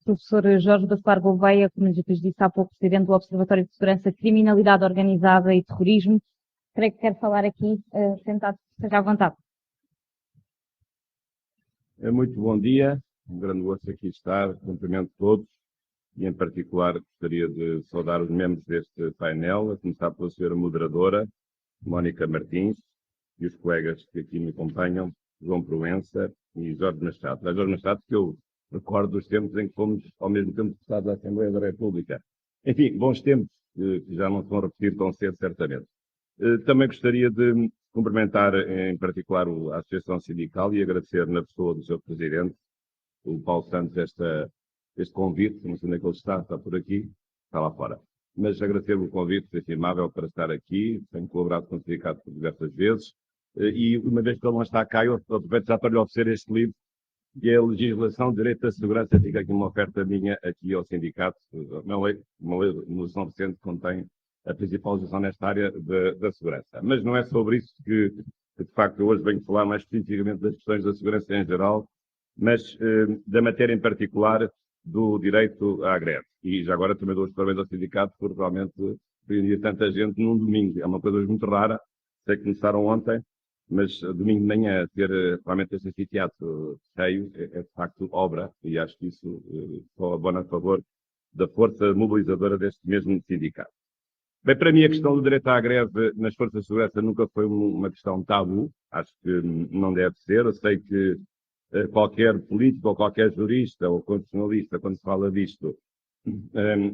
professor Jorge Bacelar Gouveia, como já disse há pouco, presidente do Observatório de Segurança, Criminalidade Organizada e Terrorismo. Creio que quer falar aqui, sentado, seja à vontade. Muito bom dia, um grande gosto aqui estar, cumprimento todos e em particular gostaria de saudar os membros deste painel, a começar pela senhora moderadora, Mónica Martins, e os colegas que aqui me acompanham, João Proença e Jorge Machado. Jorge Machado, que eu recordo dos tempos em que fomos ao mesmo tempo deputados da Assembleia da República. Enfim, bons tempos que já não se vão repetir tão cedo, certamente. Também gostaria de cumprimentar em particular a Associação Sindical e agradecer na pessoa do seu presidente, o Paulo Santos, este convite, não sei onde é que ele está por aqui, está lá fora. Mas agradecer o convite estimável para estar aqui, tenho colaborado com o sindicato por diversas vezes, e uma vez que ele não está cá, eu aproveito já para lhe oferecer este livro, que é a Legislação de Direito à Segurança, fica aqui uma oferta minha aqui ao sindicato, uma legislação recente que contém a principal legislação nesta área da segurança. Mas não é sobre isso que de facto, eu hoje venho falar mais especificamente das questões da segurança em geral, mas da matéria em particular do direito à greve. E já agora também dou os parabéns ao sindicato por realmente reunir tanta gente num domingo. É uma coisa muito rara. Sei que começaram ontem, mas domingo de manhã ter realmente este anfiteatro cheio é de facto obra e acho que isso colabora a favor da força mobilizadora deste mesmo sindicato. Bem, para mim a questão do direito à greve nas forças de segurança nunca foi uma questão tabu. Acho que não deve ser. Eu sei que qualquer político ou qualquer jurista ou constitucionalista, quando se fala disto,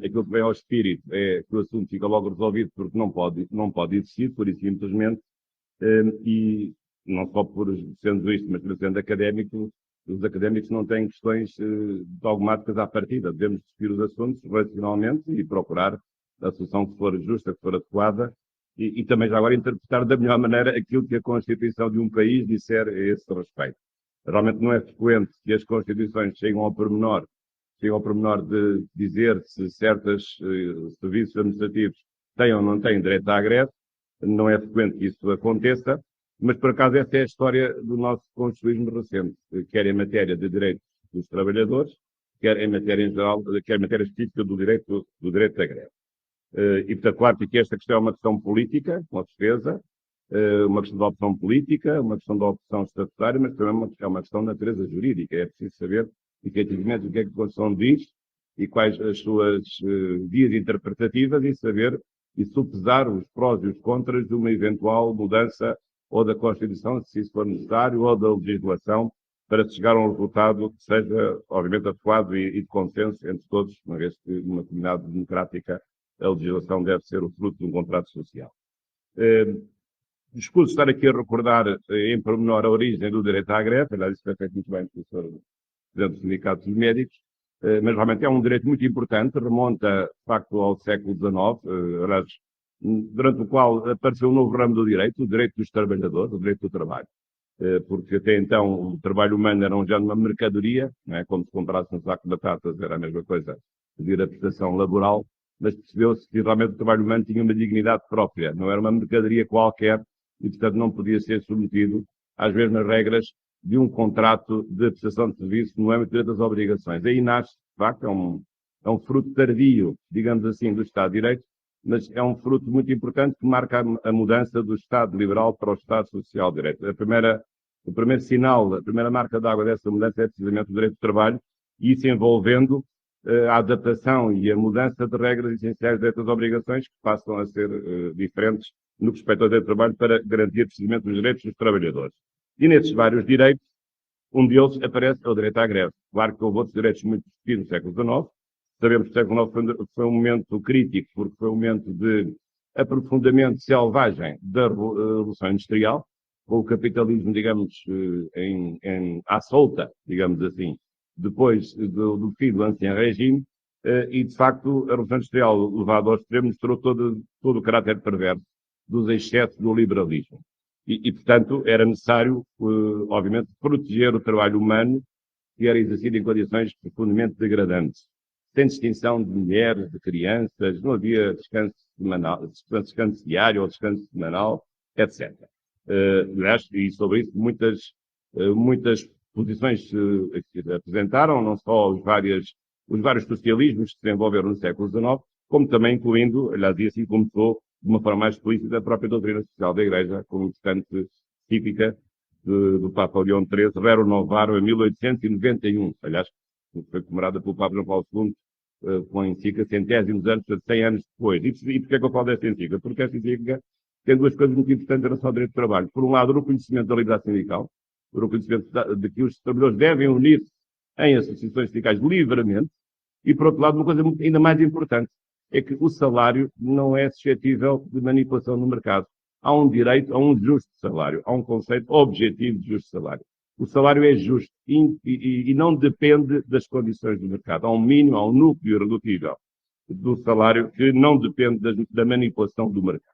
aquilo que vem ao espírito é que o assunto fica logo resolvido porque não pode existir, por isso simplesmente, e não só por sendo isto, mas por sendo académico, os académicos não têm questões dogmáticas à partida. Devemos discutir os assuntos racionalmente e procurar a solução que for justa, que for adequada, e também já agora interpretar da melhor maneira aquilo que a Constituição de um país disser a esse respeito. Realmente não é frequente que as Constituições cheguem ao pormenor de dizer se certos serviços administrativos têm ou não têm direito à greve. Não é frequente que isso aconteça, mas por acaso essa é a história do nosso constitucionalismo recente, quer em matéria de direitos dos trabalhadores, quer em matéria em geral, quer em matéria específica do direito à greve. E, portanto, claro que esta questão é uma questão política, com certeza, uma questão de opção política, uma questão de opção estatutária, mas também é uma questão de natureza jurídica. É preciso saber, efetivamente, o que é que a Constituição diz e quais as suas vias interpretativas e saber e sopesar os prós e os contras de uma eventual mudança ou da Constituição, se isso for necessário, ou da legislação, para se chegar a um resultado que seja, obviamente, adequado e de consenso entre todos, uma vez que numa comunidade democrática a legislação deve ser o fruto de um contrato social. Desculpe estar aqui a recordar em pormenor a origem do direito à greve, aliás, isso foi feito muito bem pelo Sr. Presidente do Sindicato dos Médicos, mas realmente é um direito muito importante, remonta, de facto, ao século XIX, aliás, durante o qual apareceu um novo ramo do direito, o direito dos trabalhadores, o direito do trabalho. Porque até então o trabalho humano era já uma mercadoria, não é? Como se comprasse um saco de batatas, era a mesma coisa, pedir a prestação laboral, mas percebeu-se que realmente o trabalho humano tinha uma dignidade própria, não era uma mercadoria qualquer e, portanto, não podia ser submetido às mesmas regras de um contrato de prestação de serviço no âmbito das obrigações. Aí nasce, de facto, é um fruto tardio, digamos assim, do Estado de Direito, mas é um fruto muito importante que marca a mudança do Estado liberal para o Estado social de Direito. O primeiro sinal, a primeira marca d'água dessa mudança é precisamente o direito do trabalho, e isso envolvendo a adaptação e a mudança de regras essenciais destas obrigações que passam a ser diferentes no que respeita ao direito do trabalho para garantir precisamente os direitos dos trabalhadores. E nesses vários direitos, um deles aparece o direito à greve. Claro que houve outros direitos muito discutidos no século XIX. Sabemos que o século XIX foi um momento crítico, porque foi um momento de aprofundamento selvagem da Revolução Industrial, com o capitalismo, digamos, à solta, digamos assim, depois do fim do Ancien Regime, e de facto a Revolução Industrial levada ao extremo mostrou todo o caráter perverso dos excessos do liberalismo. E portanto, era necessário, obviamente, proteger o trabalho humano que era exercido em condições profundamente degradantes, sem distinção de mulheres, de crianças, não havia descanso semanal, descanso diário ou descanso semanal, etc. Aliás, e sobre isso muitas posições se apresentaram, não só as várias os vários socialismos que se desenvolveram no século XIX, como também incluindo, aliás, e assim começou de uma forma mais explícita a própria doutrina social da Igreja, como importante cívica do Papa Leão XIII, Rerum Novarum, em 1891. Aliás, foi comemorada pelo Papa João Paulo II com a encíclica centésimos anos, 100 anos depois. E porquê é que eu falo desta encíclica? Porque esta encíclica tem duas coisas muito importantes em relação ao direito do trabalho. Por um lado, o reconhecimento da liberdade sindical, o reconhecimento de que os trabalhadores devem unir-se em associações sindicais livremente, e por outro lado, uma coisa ainda mais importante, é que o salário não é suscetível de manipulação no mercado. Há um direito a um justo salário, há um conceito objetivo de justo salário. O salário é justo e não depende das condições do mercado. Há um mínimo, há um núcleo irredutível do salário que não depende da manipulação do mercado.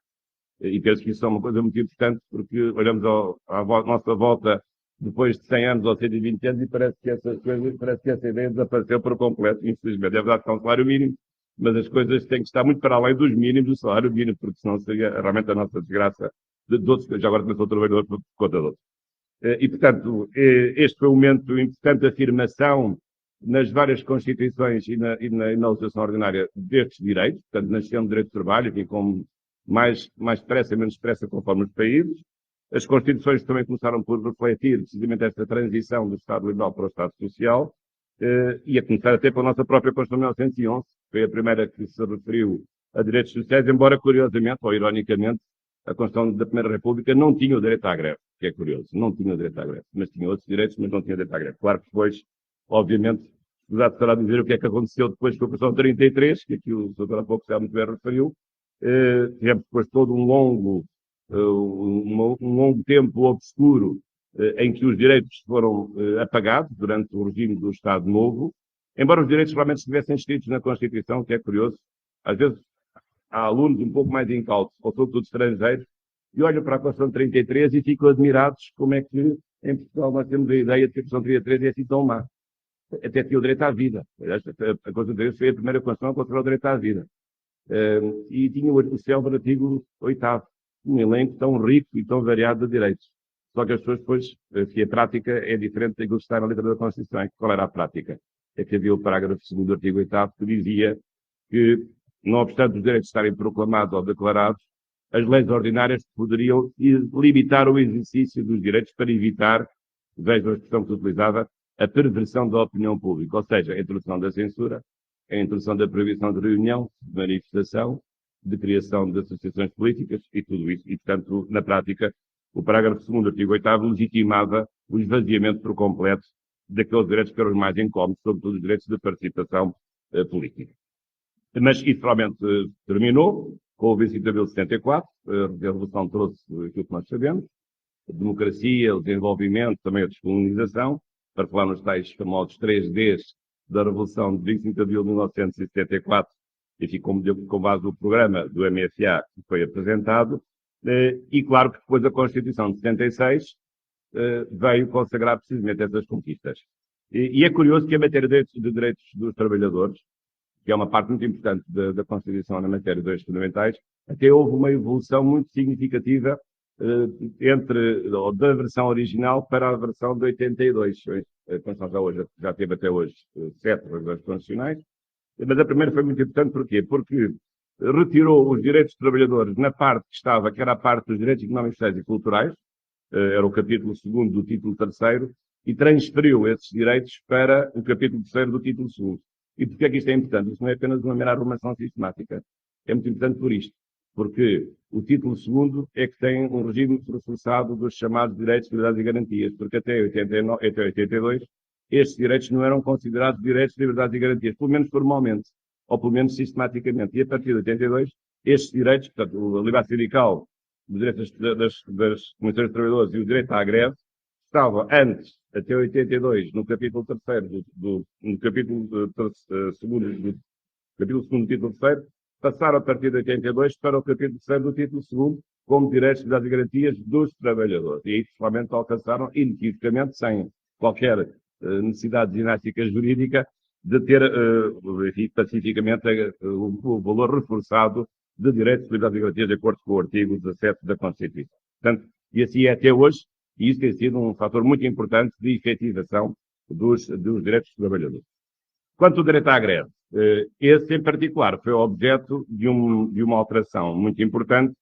E penso que isso é uma coisa muito importante, porque olhamos à nossa volta depois de 100 anos ou 120 anos e parece que essa ideia desapareceu por completo, infelizmente. É verdade que há um salário mínimo, mas as coisas têm que estar muito para além dos mínimos do salário mínimo, porque senão seria realmente a nossa desgraça de outros, que já agora também sou trabalhador por conta de outros. E, portanto, este foi um momento importante de afirmação nas várias constituições e na legislação ordinária destes direitos, portanto, nascendo o direito de trabalho, enfim, com mais depressa e menos depressa conforme os países. As constituições também começaram por refletir precisamente esta transição do Estado liberal para o Estado social, e a começar até pela nossa própria Constituição de 1911, que foi a primeira que se referiu a direitos sociais, embora curiosamente, ou ironicamente, a Constituição da Primeira República não tinha o direito à greve, que é curioso, não tinha o direito à greve, mas tinha outros direitos, mas não tinha o direito à greve. Claro que depois, obviamente, já será dizer o que é que aconteceu depois com a Constituição 33, que aqui o Dr. há pouco já muito bem referiu. Tivemos depois todo um longo tempo obscuro em que os direitos foram apagados durante o regime do Estado Novo, embora os direitos realmente estivessem escritos na Constituição, que é curioso. Às vezes há alunos um pouco mais incautos, ou sobretudo estrangeiros, e olham para a Constituição 33 e ficam admirados como é que em Portugal nós temos a ideia de que a Constituição 33 é assim tão má. Até tinha o direito à vida. A Constituição 33 foi a primeira Constituição a considerar o direito à vida. E tinha o célebre artigo 8º, um elenco tão rico e tão variado de direitos. Só que as pessoas depois, que a prática é diferente daquilo que está na letra da Constituição. Qual era a prática? É que havia o parágrafo 2º do artigo 8º que dizia que, não obstante os direitos estarem proclamados ou declarados, as leis ordinárias poderiam limitar o exercício dos direitos para evitar, veja a expressão que se utilizava, a perversão da opinião pública, ou seja, a introdução da censura, a introdução da proibição de reunião, de manifestação, de criação de associações políticas e tudo isso. E, portanto, na prática, o parágrafo 2º do artigo 8º legitimava o esvaziamento por completo daqueles direitos que eram os mais incómodos, sobretudo os direitos de participação política. Mas isso realmente terminou com o 25 de abril de 74, a Revolução trouxe aquilo que nós sabemos, a democracia, o desenvolvimento, também a descolonização, para falar nos tais famosos 3Ds da Revolução de 25 de abril de 1974, enfim, com base no programa do MFA que foi apresentado, e claro que depois a Constituição de 76 veio consagrar precisamente essas conquistas. E é curioso que a matéria de direitos dos trabalhadores, que é uma parte muito importante da Constituição na matéria de direitos fundamentais, até houve uma evolução muito significativa da versão original para a versão de 82. A Constituição já teve até hoje 7 revisões constitucionais, mas a primeira foi muito importante, porquê? Porque retirou os direitos dos trabalhadores na parte que era a parte dos direitos económicos, sociais e culturais, era o capítulo 2º do título 3º, e transferiu esses direitos para o capítulo 3º do título 2º. E porquê é que isto é importante? Isto não é apenas uma mera arrumação sistemática. É muito importante por isto. Porque o título 2º é que tem um regime reforçado dos chamados direitos, liberdades e garantias. Porque até 82, estes direitos não eram considerados direitos, liberdades e garantias, pelo menos formalmente, ou pelo menos sistematicamente. E a partir de 82, estes direitos, portanto, a liberdade sindical, os direitos das comissões de trabalhadores e o direito à greve, estava antes, até 82, no capítulo 3º no capítulo 2º do título 3º, passaram a partir de 82 para o capítulo 3º do título 2º, como direitos, liberdades e garantias dos trabalhadores. E aí, realmente, alcançaram inequivocamente, sem qualquer necessidade de ginástica jurídica, de ter, pacificamente, o valor reforçado de direitos, liberdades e garantias, de acordo com o artigo 17 da Constituição. Portanto, e assim é até hoje, e isso tem sido um fator muito importante de efetivação dos direitos dos trabalhadores. Quanto ao direito à greve, esse em particular foi objeto de uma alteração muito importante,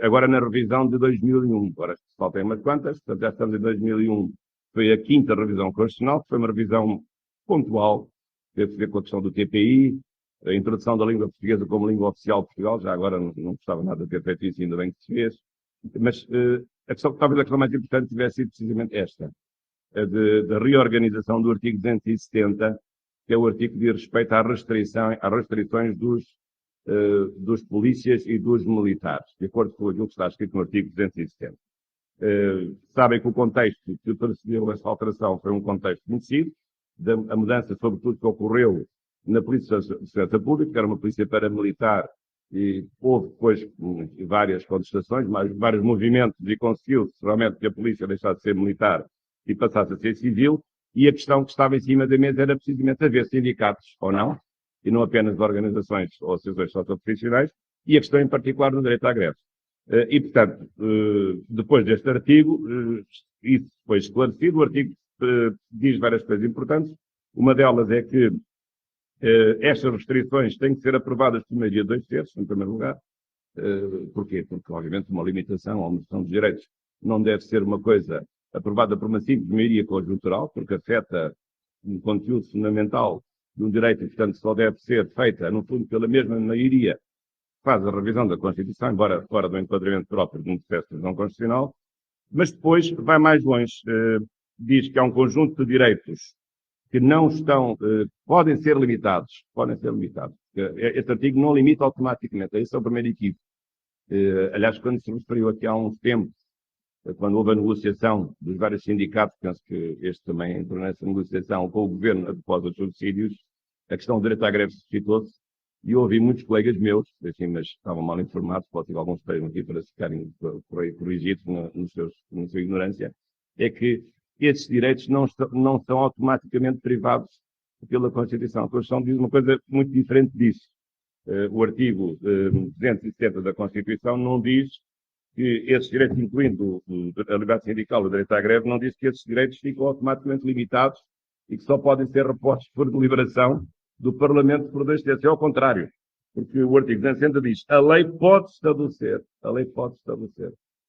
agora na revisão de 2001. Agora faltam umas quantas, portanto já estamos em 2001. Foi a 5ª revisão constitucional, que foi uma revisão pontual, teve a ver com a questão do TPI, a introdução da língua portuguesa como língua oficial de Portugal, já agora não gostava nada de ter feito isso, ainda bem que se fez. Mas talvez a questão mais importante tivesse sido precisamente esta, a da reorganização do artigo 270, que é o artigo que diz respeito às restrições dos polícias e dos militares, de acordo com aquilo que está escrito no artigo 270. Sabem que o contexto que precedeu essa alteração foi um contexto conhecido, a mudança, sobretudo, que ocorreu na Polícia de Segurança Pública, que era uma polícia paramilitar, e houve depois várias contestações, vários movimentos, e conseguiu-se realmente que a polícia deixasse de ser militar e passasse a ser civil, e a questão que estava em cima da mesa era precisamente haver sindicatos ou não, e não apenas de organizações ou associações socioprofissionais, e a questão em particular do direito à greve. E, portanto, depois deste artigo, isso foi esclarecido, o artigo diz várias coisas importantes. Uma delas é que estas restrições têm que ser aprovadas por maioria de 2/3, em primeiro lugar. Porquê? Porque, obviamente, uma limitação ou uma restrição dos direitos não deve ser uma coisa aprovada por uma simples maioria conjuntural, porque afeta um conteúdo fundamental de um direito e, portanto, só deve ser feita, no fundo, pela mesma maioria que faz a revisão da Constituição, embora fora do enquadramento próprio de um processo de revisão constitucional, mas depois vai mais longe. Diz que há um conjunto de direitos que não estão, podem ser limitados. Este artigo não limita automaticamente. Esse é o primeiro equívoco. Aliás, quando se referiu aqui há uns tempos, quando houve a negociação dos vários sindicatos, penso que este também entrou nessa negociação com o governo após os subsídios, a questão do direito à greve suscitou-se, e ouvi muitos colegas meus, assim, mas estavam mal informados, pode ter alguns estejam aqui para ficarem corrigidos na sua ignorância, é que esses direitos não são automaticamente privados pela Constituição. A Constituição diz uma coisa muito diferente disso. O artigo 270 da Constituição não diz que esses direitos, incluindo a liberdade sindical e o direito à greve, não diz que esses direitos ficam automaticamente limitados e que só podem ser repostos por deliberação do Parlamento por 2/3. É ao contrário, porque o artigo 270 diz a lei pode estabelecer,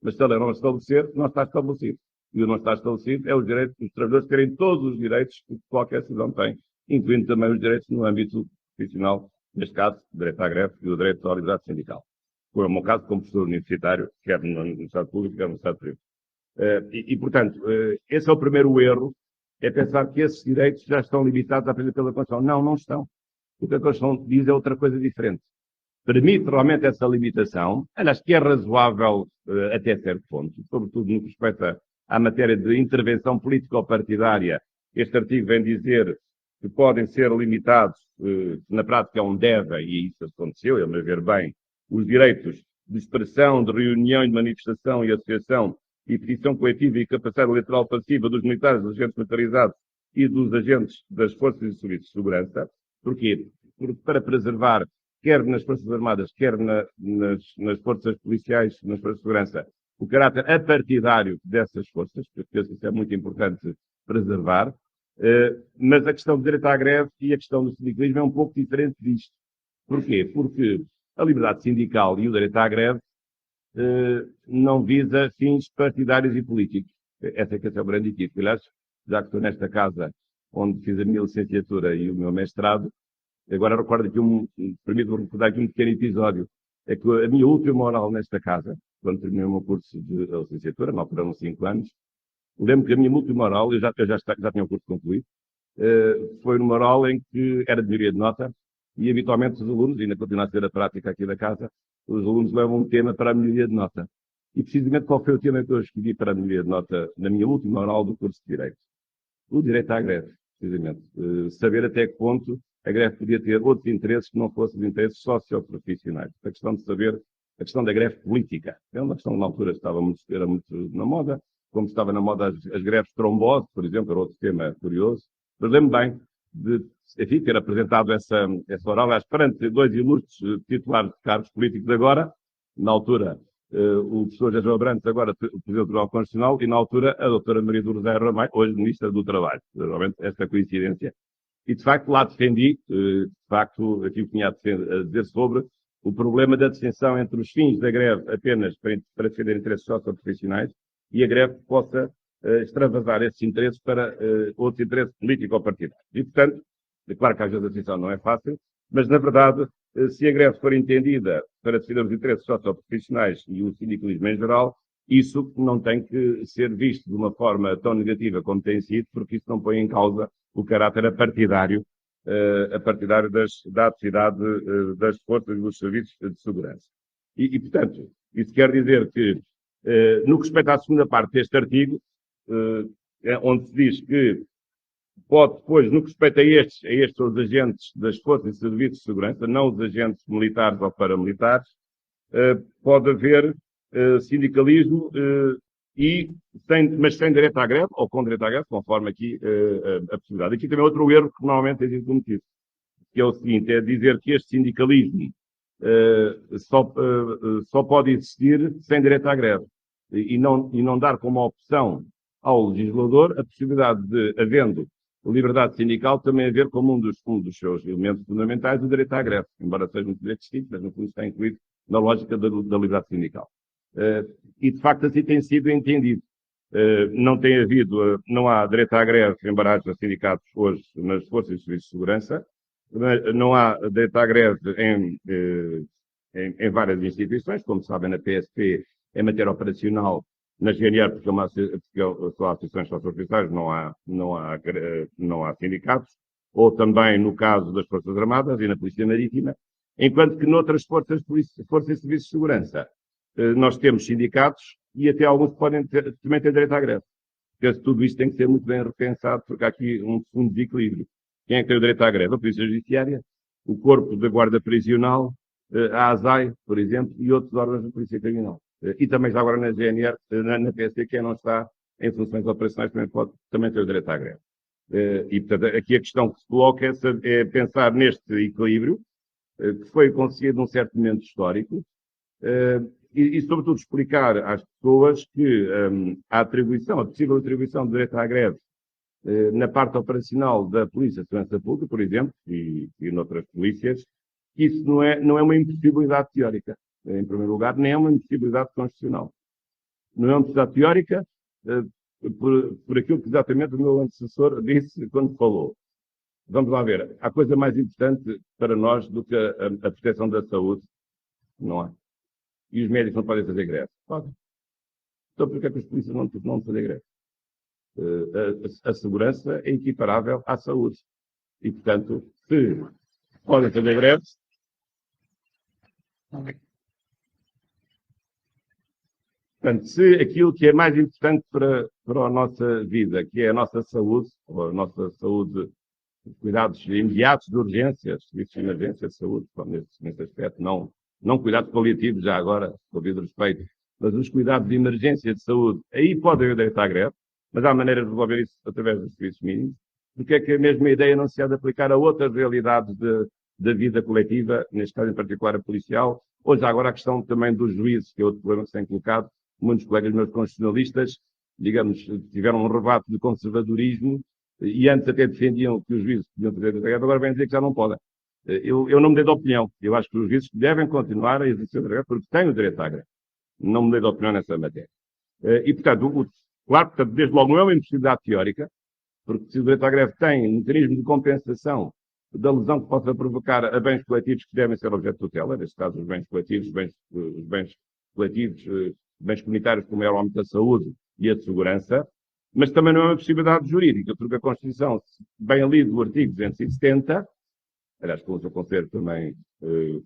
mas se a lei não estabelecer, não está estabelecido. E o não está estabelecido é os direitos dos trabalhadores terem todos os direitos que qualquer cidadão tem, incluindo também os direitos no âmbito profissional, neste caso, o direito à greve e o direito à liberdade sindical. Foi o meu caso como professor universitário, quer no Estado Público, quer no Estado Privado. Portanto, esse é o primeiro erro, é pensar que esses direitos já estão limitados à pela Constituição. Não, não estão. O que a Constituição diz é outra coisa diferente. Permite realmente essa limitação, aliás, que é razoável até certo ponto, sobretudo no que respeita à matéria de intervenção político-partidária. Este artigo vem dizer que podem ser limitados, na prática é um deve, e isso aconteceu, a meu ver bem, os direitos de expressão, de reunião e de manifestação e associação e petição coletiva e capacidade eleitoral passiva dos militares, dos agentes militarizados e dos agentes das forças e serviços de segurança. Porquê? Porque para preservar, quer nas Forças Armadas, quer nas forças policiais, nas forças de segurança, o caráter apartidário dessas forças, porque isso é muito importante preservar, mas a questão do direito à greve e a questão do sindicalismo é um pouco diferente disto. Porquê? Porque a liberdade sindical e o direito à greve não visa fins partidários e políticos. Esse é o grande equívoco. Aliás, já que estou nesta casa onde fiz a minha licenciatura e o meu mestrado, agora recordo aqui permito-me recordar aqui um pequeno episódio. É que a minha última oral nesta casa, quando terminei o meu curso de licenciatura, na altura eram 5 anos, lembro que a minha última oral, eu já tinha o curso concluído, foi numa oral em que era de maioria de nota, e habitualmente os alunos, ainda continua a ser a prática aqui da casa, os alunos levam um tema para a maioria de nota. E precisamente qual foi o tema que eu escolhi para a maioria de nota na minha última oral do curso de Direito? O direito à greve, precisamente. Saber até que ponto a greve podia ter outros interesses que não fossem os interesses socioprofissionais. A questão de saber, a questão da greve política. É uma questão que na altura era muito na moda, como estava na moda as greves de trombose, por exemplo, era outro tema curioso. Mas lembro bem de, enfim, ter apresentado essa oral, perante 2 ilustres titulares de cargos políticos agora, na altura o professor José Abrantes, agora o Presidente do Tribunal Constitucional, e na altura a doutora Maria do Rosário Ramalho, hoje Ministra do Trabalho. Realmente esta coincidência. E, de facto, lá defendi, de facto, aquilo que tinha a dizer sobre o problema da distinção entre os fins da greve apenas para defender interesses socioprofissionais e a greve que possa extravasar esses interesses para outros interesses político-partidários. E, portanto, é claro que às vezes a distinção não é fácil, mas, na verdade, se a greve for entendida para defender os interesses socioprofissionais e o sindicalismo em geral, isso não tem que ser visto de uma forma tão negativa como tem sido, porque isso não põe em causa o caráter apartidário da atividade das forças e dos serviços de segurança. E, portanto, isso quer dizer que, no que respeita à segunda parte deste artigo, onde se diz que pode, depois, no que respeita a estes os agentes das forças e serviços de segurança, não os agentes militares ou paramilitares, pode haver sindicalismo mas sem direito à greve, ou com direito à greve, conforme aqui a possibilidade. Aqui também é outro erro que normalmente é sido cometido, que é o seguinte, é dizer que este sindicalismo só pode existir sem direito à greve, e não dar como opção ao legislador a possibilidade de, havendo liberdade sindical, também haver como um dos seus elementos fundamentais o direito à greve, embora seja um direito distinto, mas no fundo está incluído na lógica da liberdade sindical. E, de facto, assim tem sido entendido. Não há direito à greve, embora haja sindicatos hoje nas forças de serviços de segurança, não há direito à greve em várias instituições, como sabem, na PSP, em matéria operacional, na GNR, porque são associações socioprofissionais, não há sindicatos, ou também no caso das Forças Armadas e na Polícia Marítima, enquanto que noutras forças e serviços de segurança nós temos sindicatos e até alguns também ter direito à greve. Porque tudo isto tem que ser muito bem repensado, porque há aqui um fundo de equilíbrio. Quem é que tem o direito à greve? A Polícia Judiciária, o Corpo da Guarda Prisional, a ASAI, por exemplo, e outros órgãos da Polícia Criminal. E também já agora na GNR, na PSC, quem não está em funções operacionais também tem o direito à greve. E, portanto, aqui a questão que se coloca é pensar neste equilíbrio, que foi conseguido num certo momento histórico, e, sobretudo, explicar às pessoas que a possível atribuição do direito à greve na parte operacional da Polícia de Segurança Pública, por exemplo, e noutras polícias, isso não é uma impossibilidade teórica, em primeiro lugar, nem é uma impossibilidade constitucional. Não é uma impossibilidade teórica por aquilo que exatamente o meu antecessor disse quando falou. Vamos lá ver. Há coisa mais importante para nós do que a proteção da saúde? Não há. E os médicos não podem fazer greve? Podem. Então, por que é que os polícias não podem fazer greve? A segurança é equiparável à saúde. E, portanto, se podem fazer greves, portanto, se aquilo que é mais importante para a nossa vida, que é a nossa saúde, ou a nossa saúde, cuidados imediatos de urgências, serviços de emergência de saúde, nesse aspecto, não cuidados paliativos, já agora, com o devido respeito, mas os cuidados de emergência de saúde, aí pode haver direito à greve, mas há maneira de resolver isso através dos serviços mínimos. Porque é que a mesma ideia não se há de aplicar a outras realidades da vida coletiva, neste caso em particular a policial, ou já agora a questão também dos juízes, que é outro problema que se tem colocado. Muitos colegas meus constitucionalistas, digamos, tiveram um rebate de conservadorismo e antes até defendiam que os juízes podiam fazer direito à greve, agora vêm dizer que já não podem. Eu não mudei de opinião. Eu acho que os juízes devem continuar a exercer o direito à greve porque têm o direito à greve. Não mudei de opinião nessa matéria. E, portanto, claro, desde logo não é uma impossibilidade teórica, porque se o direito à greve tem um mecanismo de compensação da lesão que possa provocar a bens coletivos que devem ser objeto de tutela, neste caso os bens coletivos, bens comunitários, como é o âmbito da saúde e a de segurança, mas também não é uma possibilidade jurídica, porque a Constituição, bem lido o artigo 270, aliás, com o seu conselho também,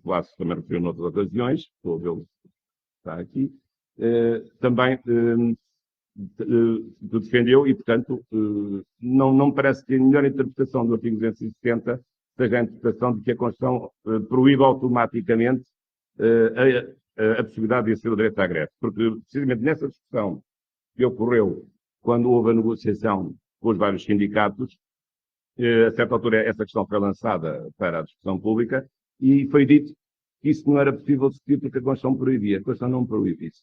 Colasso também referiu noutras ocasiões, estou a vê-lo, está aqui, também defendeu e, portanto, não me parece que a melhor interpretação do artigo 270 seja a interpretação de que a Constituição proíbe automaticamente a possibilidade de exercer o direito à greve. Porque, precisamente nessa discussão que ocorreu quando houve a negociação com os vários sindicatos, a certa altura essa questão foi lançada para a discussão pública e foi dito que isso não era possível discutir porque a Constituição proibia. A Constituição não proíbe isso.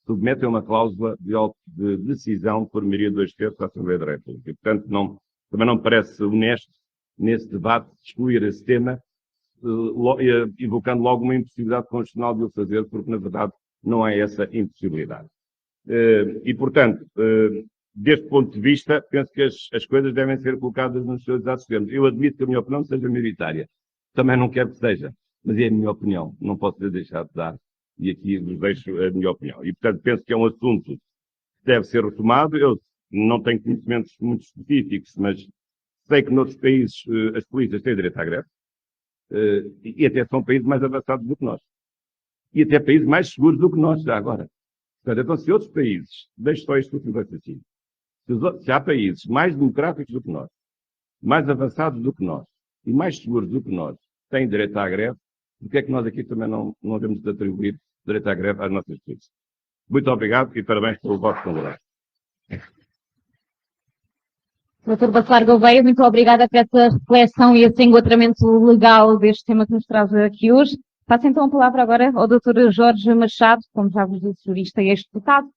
Submete a uma cláusula de decisão por maioria de 2/3 da Assembleia da República. E, portanto, também não me parece honesto nesse debate, excluir esse tema, evocando logo uma impossibilidade constitucional de o fazer, porque, na verdade, não há essa impossibilidade. E, portanto, deste ponto de vista, penso que as coisas devem ser colocadas nos seus exatos termos. Eu admito que a minha opinião seja minoritária. Também não quero que seja, mas é a minha opinião. Não posso deixar de dar. E aqui vos deixo a minha opinião. E, portanto, penso que é um assunto que deve ser retomado. Eu não tenho conhecimentos muito específicos, mas sei que noutros países as polícias têm direito à greve. E até são países mais avançados do que nós. E até países mais seguros do que nós, já agora. Portanto, então, se outros países, deixo só este último raciocínio, se há países mais democráticos do que nós, mais avançados do que nós e mais seguros do que nós, têm direito à greve, porque é que nós aqui também não devemos atribuir direito à greve às nossas polícias? Muito obrigado e parabéns pelo vosso congresso. Dr. Bacelar Gouveia, muito obrigada por essa reflexão e esse enquadramento legal deste tema que nos traz aqui hoje. Passo então a palavra agora ao Dr. Jorge Machado, como já vos disse, jurista e ex-deputado.